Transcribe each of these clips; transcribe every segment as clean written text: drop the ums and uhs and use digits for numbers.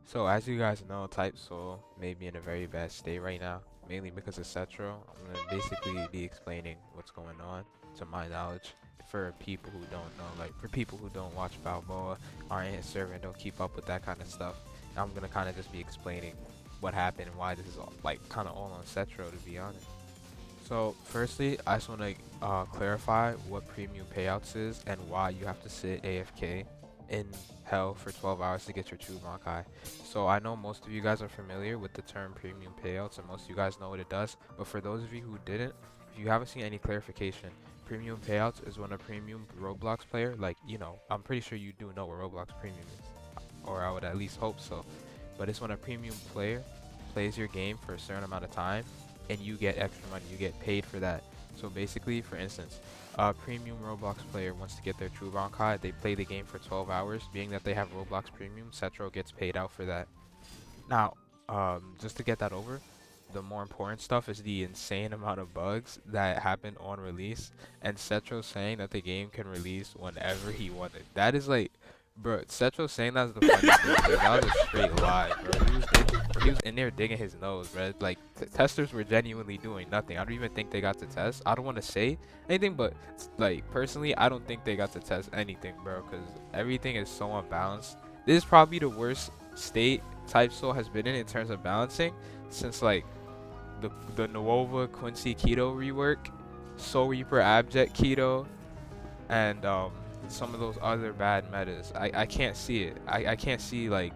So as you guys know, Type Soul may be in a very bad state right now, mainly because of Cetro. I'm gonna basically be explaining what's going on to my knowledge for people who don't know, like for people who don't watch Balboa, aren't in server and don't keep up with that kind of stuff. I'm gonna kind of just be explaining what happened and why this is all, like kind of all on Cetro, to be honest. So firstly, I just want to clarify what premium payouts is and why you have to sit AFK in hell for 12 hours to get your true Makai. So I know most of you guys are familiar with the term premium payouts and most of you guys know what it does, but for those of you who didn't, if you haven't seen any clarification, premium payouts is when a premium Roblox player, like, I'm pretty sure you do know what Roblox premium is, or I would at least hope so, but it's when a premium player plays your game for a certain amount of time and you get extra money, you get paid for that. So basically, for instance, a premium Roblox player wants to get their true Bankai, they play the game for 12 hours, being that they have Roblox Premium, Cetro gets paid out for that. Now, just to get that over, the more important stuff is the insane amount of bugs that happened on release, and Cetro saying that the game can release whenever he wanted. That is like, bro, Cetro saying that's the funniest thing, bro. That was a straight lie, bro. He was in there digging his nose, bro. Like, testers were genuinely doing nothing. I don't even think they got to test. I don't want to say anything, but, like, personally, I don't think they got to test anything, bro, because everything is so unbalanced. This is probably the worst state Type Soul has been in terms of balancing since, like, the Nuova Quincy Keto rework, Soul Reaper Abject Keto, and some of those other bad metas. I can't see it. I can't see like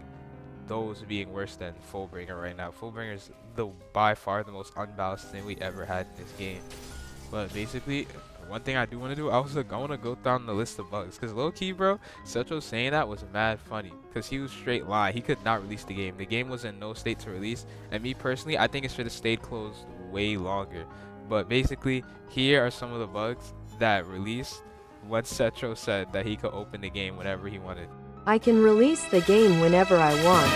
those being worse than Fullbringer right now. Fullbringer is the by far the most unbalanced thing we ever had in this game. But basically, one thing I do want to do, I want to go down the list of bugs. Because low key, bro, Setro saying that was mad funny. Because he was straight lying. He could not release the game. The game was in no state to release. And me personally, I think it should have stayed closed way longer. But basically, here are some of the bugs that released when Setro said that he could open the game whenever he wanted. I can release the game whenever I want.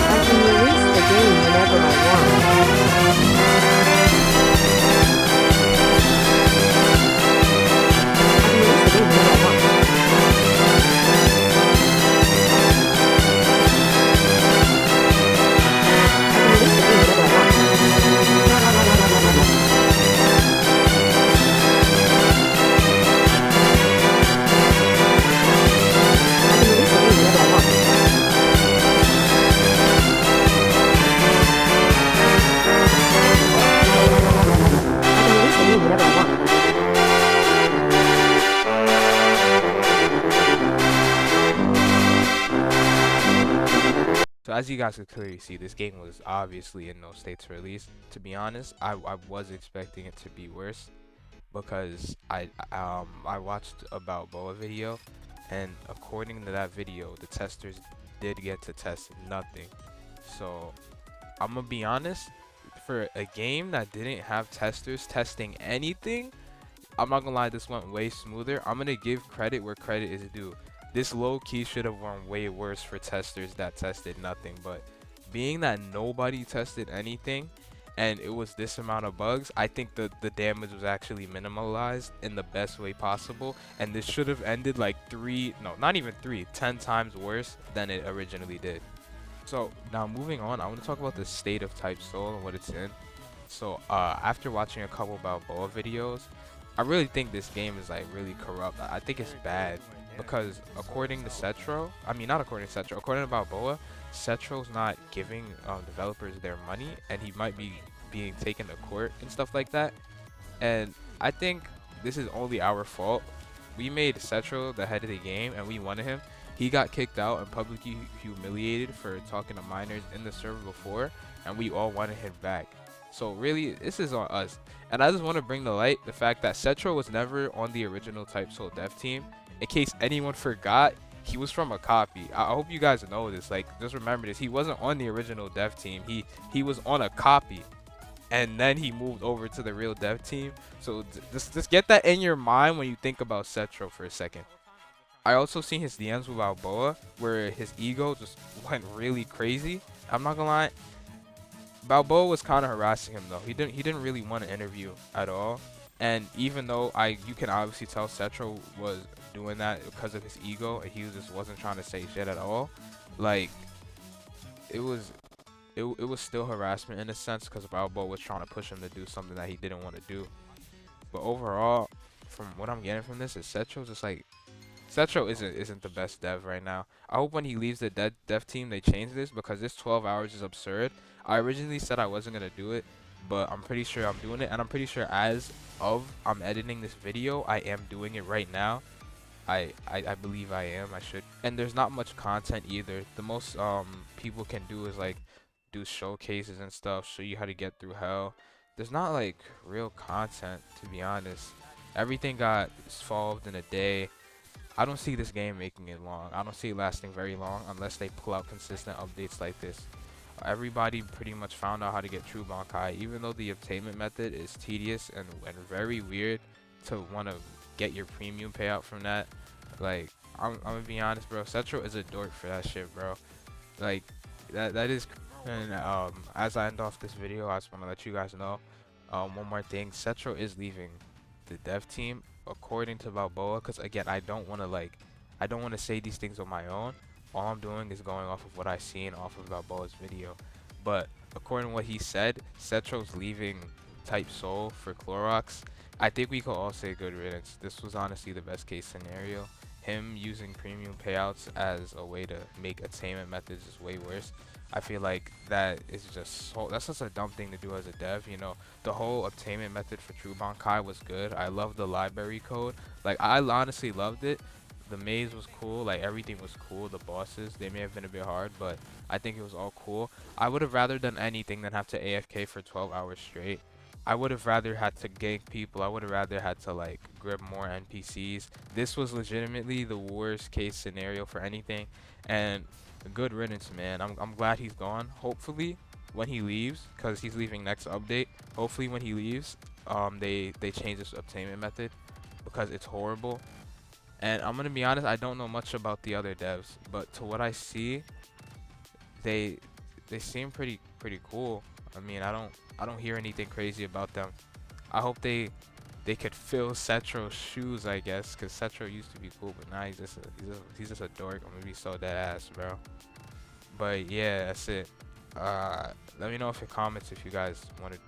I can release the game whenever I want. So as you guys could clearly see, this game was obviously in no state to release. To be honest, I was expecting it to be worse because I watched a Balboa video, and according to that video, the testers did get to test nothing. So I'm gonna be honest, for a game that didn't have testers testing anything, I'm not gonna lie, this went way smoother. I'm gonna give credit where credit is due. This low key should have went way worse for testers that tested nothing, but being that nobody tested anything and it was this amount of bugs, I think the damage was actually minimalized in the best way possible, and this should have ended like 10 times worse than it originally did. So now moving on, I want to talk about the state of Type Soul and what it's in. So after watching a couple Balboa videos, I really think this game is like really corrupt. I think it's bad because according to Cetro, not according to Cetro, according to Balboa, Cetro's not giving developers their money, and he might be being taken to court and stuff like that. And I think this is only our fault. We made Cetro the head of the game and we wanted him. He got kicked out and publicly humiliated for talking to minors in the server before, and we all wanted him back. So really, this is on us. And I just want to bring to light the fact that Cetro was never on the original Type Soul dev team. In case anyone forgot, he was from a copy. I hope you guys know this. Like, just remember this. He wasn't on the original dev team. He was on a copy, and then he moved over to the real dev team. So just get that in your mind when you think about Cetro for a second. I also seen his DMs with Balboa where his ego just went really crazy. I'm not gonna lie, Balboa was kind of harassing him though. He didn't really want to interview at all. And even though you can obviously tell Cetro was doing that because of his ego, and he just wasn't trying to say shit at all. Like it was it was still harassment in a sense because Balboa was trying to push him to do something that he didn't want to do. But overall, from what I'm getting from this, is Cetro's just like Cetro isn't the best dev right now. I hope when he leaves the dev team they change this because this 12 hours is absurd. I originally said I wasn't gonna do it, but I'm pretty sure I'm doing it, and I'm pretty sure as of I'm editing this video, I am doing it right now. I believe I am. I should. And there's not much content either. The most people can do is like do showcases and stuff, show you how to get through hell. There's not like real content, to be honest. Everything got solved in a day. I don't see this game making it long. I don't see it lasting very long unless they pull out consistent updates like this. Everybody pretty much found out how to get True Bankai, even though the obtainment method is tedious and very weird to want to get your premium payout from that. Like, I'm gonna be honest, bro. Cetro is a dork for that shit, bro. Like, that is. And as I end off this video, I just want to let you guys know one more thing. Cetro is leaving the dev team according to Balboa, because again, I don't want to say these things on my own. All I'm doing is going off of what I seen off of Balboa's video. But according to what he said, Cetro's leaving Type Soul for Clorox. I think we could all say good riddance. This was honestly the best case scenario. Him using premium payouts as a way to make attainment methods is way worse. I feel like that is just that's just a dumb thing to do as a dev. You know, the whole obtainment method for True Bankai was good. I love the library code. Like, I honestly loved it. The maze was cool. Like, everything was cool. The bosses, they may have been a bit hard, but I think it was all cool. I would have rather done anything than have to AFK for 12 hours straight. I would have rather had to gank people. I would have rather had to like grab more NPCs. This was legitimately the worst case scenario for anything, and good riddance, man. I'm glad he's gone. Hopefully when he leaves, because he's leaving next update, hopefully when he leaves, they change this obtainment method because it's horrible. And I'm gonna be honest, I don't know much about the other devs, but to what I see, they seem pretty cool. I mean, I don't hear anything crazy about them. I hope they could fill Cetro's shoes, I guess, because Cetro used to be cool, but now he's just a dork. I'm gonna be so dead ass, bro. But yeah, that's it. Let me know if in comments if you guys wanted